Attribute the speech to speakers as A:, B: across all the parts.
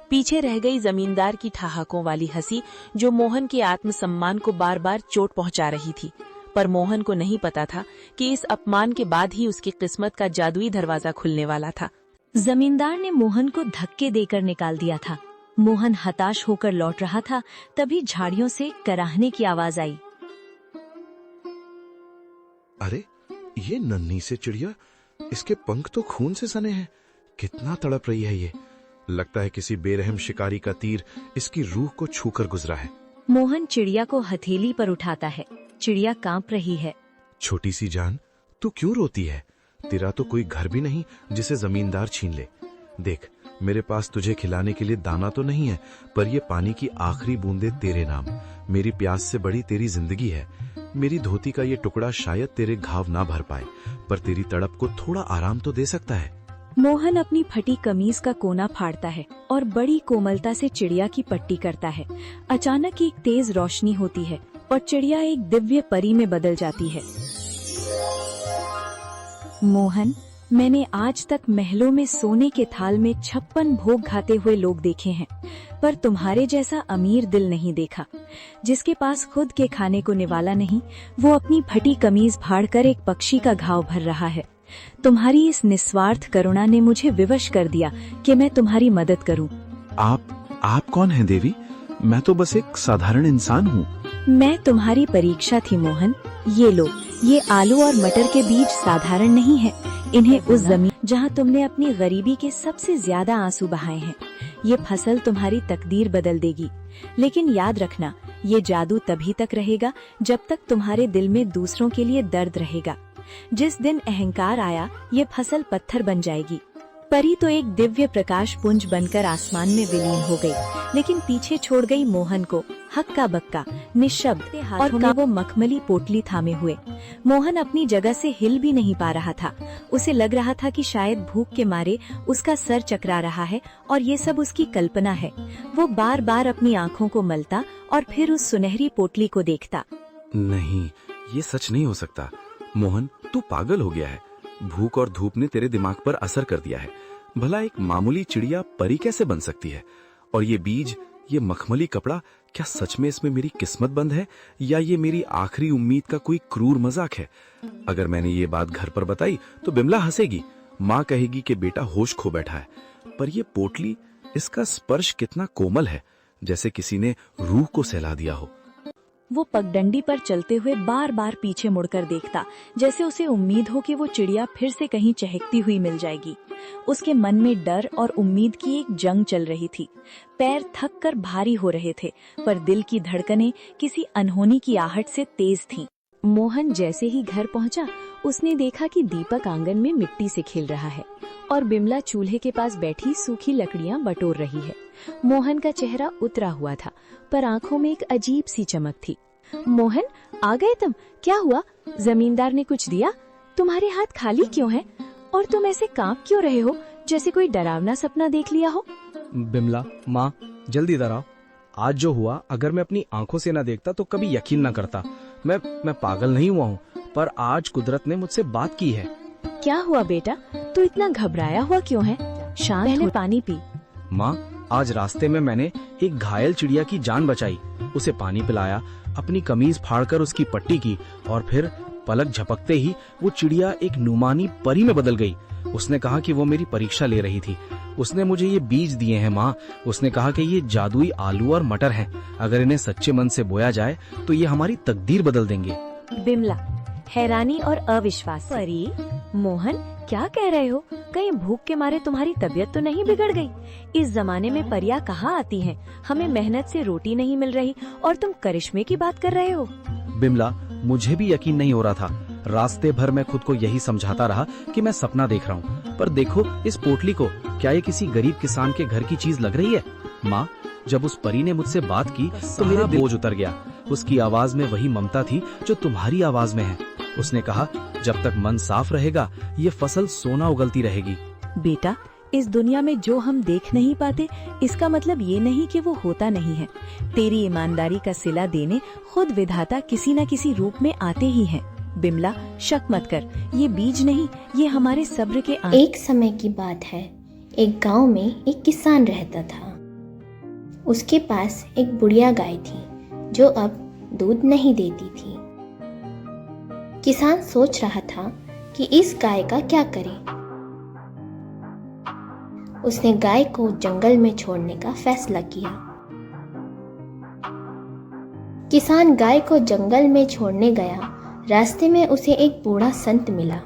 A: पीछे रह गई जमींदार की ठहाकों वाली हंसी, जो मोहन के आत्मसम्मान को बार बार चोट पहुंचा रही थी। पर मोहन को नहीं पता था कि इस अपमान के बाद ही उसकी किस्मत का जादुई दरवाजा खुलने वाला था।
B: जमींदार ने मोहन को धक्के देकर निकाल दिया था। मोहन हताश होकर लौट रहा था, तभी झाड़ियों से कराहने की आवाज आई।
C: अरे, ये नन्ही से चिड़िया, इसके पंख तो खून से सने हैं। कितना तड़प रही है ये। लगता है किसी बेरहम शिकारी का तीर इसकी रूह को छूकर गुजरा है।
B: मोहन चिड़िया को हथेली पर उठाता है। चिड़िया कांप रही है।
C: छोटी सी जान, तू क्यों रोती है? तेरा तो कोई घर भी नहीं जिसे जमींदार छीन ले। देख, मेरे पास तुझे खिलाने के लिए दाना तो नहीं है, पर ये पानी की आखिरी बूंदे तेरे नाम। मेरी प्यास से बड़ी तेरी जिंदगी है। मेरी धोती का ये टुकड़ा शायद तेरे घाव ना भर पाए, पर तेरी तड़प को थोड़ा आराम तो दे सकता है।
B: मोहन अपनी फटी कमीज का कोना फाड़ता है और बड़ी कोमलता से चिड़िया की पट्टी करता है। अचानक एक तेज रोशनी होती है और चिड़िया एक दिव्य परी में बदल जाती है। मोहन, मैंने आज तक महलों में सोने के थाल में 56 भोग खाते हुए लोग देखे हैं, पर तुम्हारे जैसा अमीर दिल नहीं देखा। जिसके पास खुद के खाने को निवाला नहीं, वो अपनी फटी कमीज फाड़कर एक पक्षी का घाव भर रहा है। तुम्हारी इस निस्वार्थ करुणा ने मुझे विवश कर दिया कि मैं तुम्हारी मदद करूं।
C: आप कौन हैं देवी? मैं तो बस एक साधारण इंसान हूँ।
B: मैं तुम्हारी परीक्षा थी मोहन। ये लो, ये आलू और मटर के बीज साधारण नहीं है। इन्हें उस जमीन जहाँ तुमने अपनी गरीबी के सबसे ज्यादा आंसू बहाए हैं। ये फसल तुम्हारी तकदीर बदल देगी। लेकिन याद रखना, ये जादू तभी तक रहेगा जब तक तुम्हारे दिल में दूसरों के लिए दर्द रहेगा। जिस दिन अहंकार आया, ये फसल पत्थर बन जाएगी। परी तो एक दिव्य प्रकाश पुंज बनकर आसमान में विलीन हो गई, लेकिन पीछे छोड़ गई मोहन को हक्का बक्का, निशब्द हाथों में वो मखमली पोटली थामे हुए। मोहन अपनी जगह से हिल भी नहीं पा रहा था। उसे लग रहा था कि शायद भूख के मारे उसका सर चकरा रहा है और ये सब उसकी कल्पना है। वो बार बार अपनी आँखों को मलता और फिर उस सुनहरी पोटली को देखता।
D: नहीं, ये सच नहीं हो सकता। मोहन, तू पागल हो गया है। भूख और धूप ने तेरे दिमाग पर असर कर दिया है। भला एक मामूली चिड़िया परी कैसे बन सकती है? और ये बीज, ये मखमली कपड़ा, क्या सच में इसमें मेरी किस्मत बंद है, या ये मेरी आखिरी उम्मीद का कोई क्रूर मजाक है? अगर मैंने ये बात घर पर बताई तो बिमला हंसेगी। माँ कहेगी कि बेटा होश खो बैठा है। पर ये पोटली, इसका स्पर्श कितना कोमल है, जैसे किसी ने रूह को सहला दिया हो।
B: वो पगडंडी पर चलते हुए बार बार पीछे मुड़कर देखता, जैसे उसे उम्मीद हो कि वो चिड़िया फिर से कहीं चहकती हुई मिल जाएगी। उसके मन में डर और उम्मीद की एक जंग चल रही थी। पैर थक कर भारी हो रहे थे, पर दिल की धड़कनें किसी अनहोनी की आहट से तेज थीं। मोहन जैसे ही घर पहुंचा, उसने देखा कि दीपक आंगन में मिट्टी से खेल रहा है और बिमला चूल्हे के पास बैठी सूखी लकड़ियां बटोर रही है। मोहन का चेहरा उतरा हुआ था, पर आंखों में एक अजीब सी चमक थी। मोहन, आ गए तुम? क्या हुआ? जमींदार ने कुछ दिया? तुम्हारे हाथ खाली क्यों हैं? और तुम ऐसे कांप क्यों रहे हो, जैसे कोई डरावना सपना देख लिया हो?
E: बिमला, माँ, जल्दी इधर आओ। आज जो हुआ, अगर मैं अपनी आंखों से न देखता तो कभी यकीन न करता। मैं पागल नहीं हुआ हूँ, पर आज कुदरत ने मुझसे बात की है।
B: क्या हुआ बेटा? तू इतना घबराया हुआ क्यों है? शांत पहले पानी पी।
E: माँ, आज रास्ते में मैंने एक घायल चिड़िया की जान बचाई। उसे पानी पिलाया, अपनी कमीज फाड़कर उसकी पट्टी की, और फिर पलक झपकते ही वो चिड़िया एक नुमानी परी में बदल गई। उसने कहा कि वो मेरी परीक्षा ले रही थी। उसने मुझे ये बीज दिए हैं माँ। उसने कहा कि ये जादुई आलू और मटर हैं। अगर इन्हें सच्चे मन से बोया जाए तो ये हमारी तकदीर बदल देंगे।
B: बिमला, हैरानी और अविश्वास। परी? मोहन, क्या कह रहे हो? कहीं भूख के मारे तुम्हारी तबीयत तो नहीं बिगड़ गई? इस जमाने में परियां कहाँ आती हैं? हमें मेहनत से रोटी नहीं मिल रही और तुम करिश्मे की बात कर रहे हो?
E: बिमला, मुझे भी यकीन नहीं हो रहा था। रास्ते भर मैं खुद को यही समझाता रहा कि मैं सपना देख रहा हूँ। पर देखो इस पोटली को, क्या ये किसी गरीब किसान के घर की चीज लग रही है? माँ, जब उस परी ने मुझसे बात की तो मेरा बोझ उतर गया। उसकी आवाज में वही ममता थी जो तुम्हारी आवाज में है। उसने कहा, जब तक मन साफ रहेगा ये फसल सोना उगलती रहेगी।
B: बेटा, इस दुनिया में जो हम देख नहीं पाते, इसका मतलब ये नहीं कि वो होता नहीं है। तेरी ईमानदारी का सिला देने खुद विधाता किसी न किसी रूप में आते ही हैं। बिमला, शक मत कर, ये बीज नहीं, ये हमारे सब्र के
F: एक समय की बात है। एक गांव में एक किसान रहता था। उसके पास एक बुढ़िया गाय थी जो अब दूध नहीं देती थी। किसान सोच रहा था कि इस गाय का क्या करे। उसने गाय को जंगल में छोड़ने का फैसला किया। किसान गाय को जंगल में छोड़ने गया। रास्ते में उसे एक बूढ़ा संत मिला।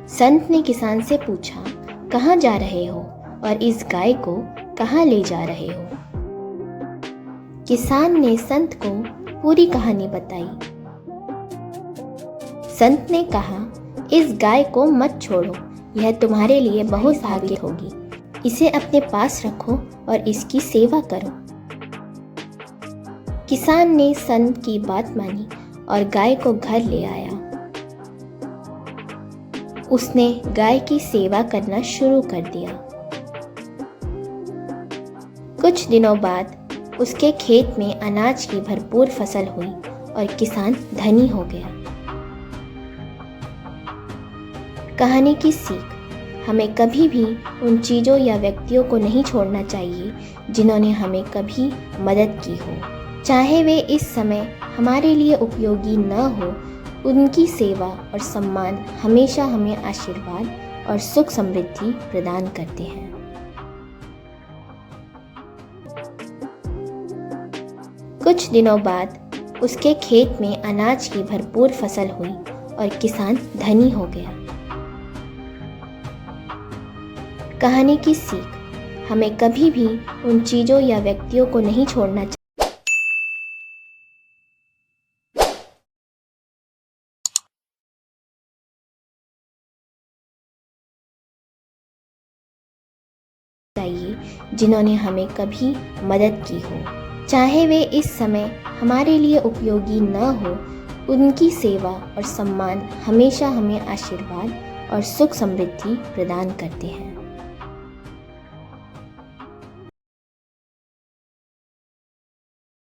F: संत ने किसान से पूछा, कहाँ जा रहे हो और इस गाय को कहाँ ले जा रहे हो? किसान ने संत को पूरी कहानी बताई। संत ने कहा, इस गाय को मत छोड़ो, यह तुम्हारे लिए बहुत भाग्य होगी। इसे अपने पास रखो और इसकी सेवा करो। किसान ने संत की बात मानी और गाय को घर ले आया। उसने गाय की सेवा करना शुरू कर दिया। कुछ दिनों बाद उसके खेत में अनाज की भरपूर फसल हुई और किसान धनी हो गया। कहानी की सीख, हमें कभी भी उन चीज़ों या व्यक्तियों को नहीं छोड़ना चाहिए जिन्होंने हमें कभी मदद की हो, चाहे वे इस समय हमारे लिए उपयोगी न हो। उनकी सेवा और सम्मान हमेशा हमें आशीर्वाद और सुख समृद्धि प्रदान करते हैं। कुछ दिनों बाद उसके खेत में अनाज की भरपूर फसल हुई और किसान धनी हो गया। कहानी की सीख, हमें कभी भी उन चीज़ों या व्यक्तियों को नहीं छोड़ना चाहिए जिन्होंने हमें कभी मदद की हो, चाहे वे इस समय हमारे लिए उपयोगी न हो। उनकी सेवा और सम्मान हमेशा हमें आशीर्वाद और सुख समृद्धि प्रदान करते हैं।